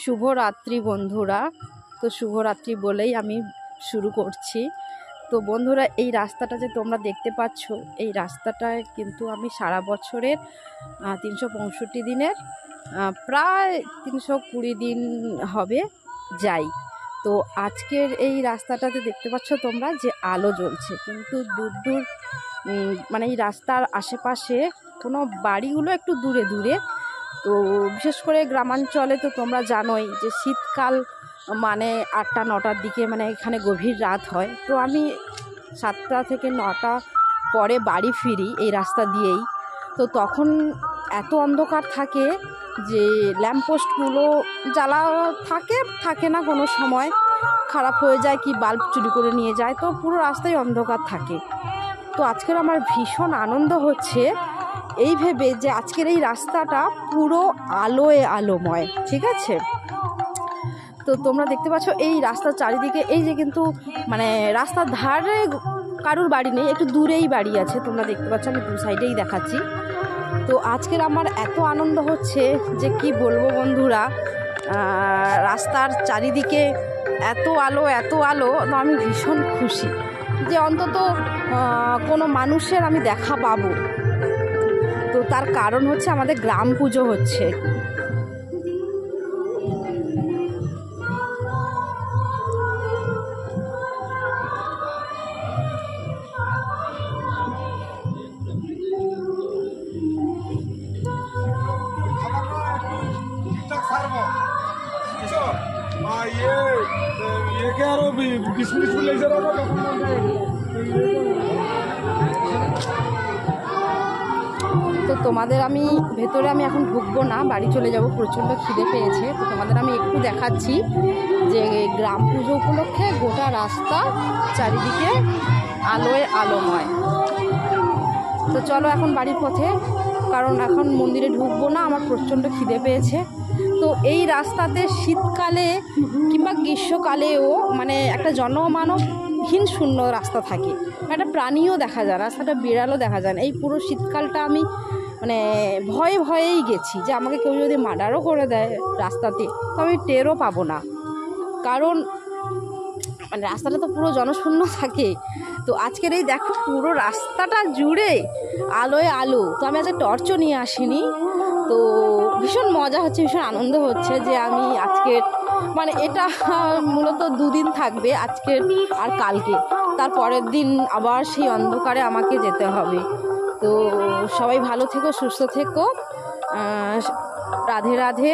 শুভরাত্রি বন্ধুরা। তো শুভরাত্রি বলেই আমি শুরু করছি। তো বন্ধুরা, এই রাস্তাটা যে তোমরা দেখতে পাচ্ছ, এই রাস্তাটায় কিন্তু আমি সারা বছরের 365 দিনের প্রায় 320 দিন হবে যাই। তো আজকের এই রাস্তাটাতে দেখতে পাচ্ছ তোমরা যে আলো জ্বলছে, কিন্তু দূর দূর মানে এই রাস্তার আশেপাশে কোনো বাড়িগুলো একটু দূরে দূরে। তো বিশেষ করে গ্রামাঞ্চলে তো তোমরা জানোই যে শীতকাল মানে 8টা-9টার দিকে মানে এখানে গভীর রাত হয়। তো আমি 7টা থেকে 9টা পরে বাড়ি ফিরি এই রাস্তা দিয়েই। তো তখন এত অন্ধকার থাকে যে ল্যাম্পপোস্টগুলো জ্বালা থাকে না, কোনো সময় খারাপ হয়ে যায় কি বাল্ব চুরি করে নিয়ে যায়, তো পুরো রাস্তায় অন্ধকার থাকে। তো আজকের আমার ভীষণ আনন্দ হচ্ছে এই ভেবে যে আজকের এই রাস্তাটা পুরো আলোয় আলোময়, ঠিক আছে। তো তোমরা দেখতে পাচ্ছ এই রাস্তার চারিদিকে এই যে কিন্তু মানে রাস্তার ধারে কারুর বাড়ি নেই, একটু দূরেই বাড়ি আছে। তোমরা দেখতে পাচ্ছ আমি দু সাইডেই দেখাচ্ছি। তো আজকের আমার এত আনন্দ হচ্ছে যে কি বলবো বন্ধুরা, রাস্তার চারিদিকে এত আলো, তো আমি ভীষণ খুশি যে অন্তত কোনো মানুষের আমি দেখা পাবো। তো তার কারণ হচ্ছে আমাদের গ্রাম পুজো হচ্ছে। তো তোমাদের আমি ভেতরে আমি এখন ঢুকবো না, বাড়ি চলে যাব, প্রচণ্ড খিদে পেয়েছে। তো তোমাদের আমি একটু দেখাচ্ছি যে গ্রাম পুজো উপলক্ষে গোটা রাস্তা চারিদিকে আলোয় আলোময়। তো চলো এখন বাড়ির পথে, কারণ এখন মন্দিরে ঢুকবো না, আমার প্রচণ্ড খিদে পেয়েছে। তো এই রাস্তাতে শীতকালে কিংবা গ্রীষ্মকালেও মানে একটা জনমানবহীন শূন্য রাস্তা থাকে, একটা প্রাণীও দেখা যায়, রাস্তাটা বিড়ালও দেখা যায় না। এই পুরো শীতকালটা আমি মানে ভয়েই গেছি যে আমাকে কেউ যদি মার্ডারও করে দেয় রাস্তাতে তো আমি টেরও পাবো না, কারণ মানে রাস্তাটা তো পুরো জনশূন্য থাকে। তো আজকের এই দেখো পুরো রাস্তাটা জুড়ে আলোয় আলো। তো আমি আজকে টর্চও নিয়ে আসিনি। তো ভীষণ মজা হচ্ছে, ভীষণ আনন্দ হচ্ছে যে আমি আজকের মানে এটা মূলত 2 দিন থাকবে, আজকের আর কালকে। তার পরের দিন আবার সেই অন্ধকারে আমাকে যেতে হবে। তো সবাই ভালো থেকো, সুস্থ থেকো, রাধে রাধে।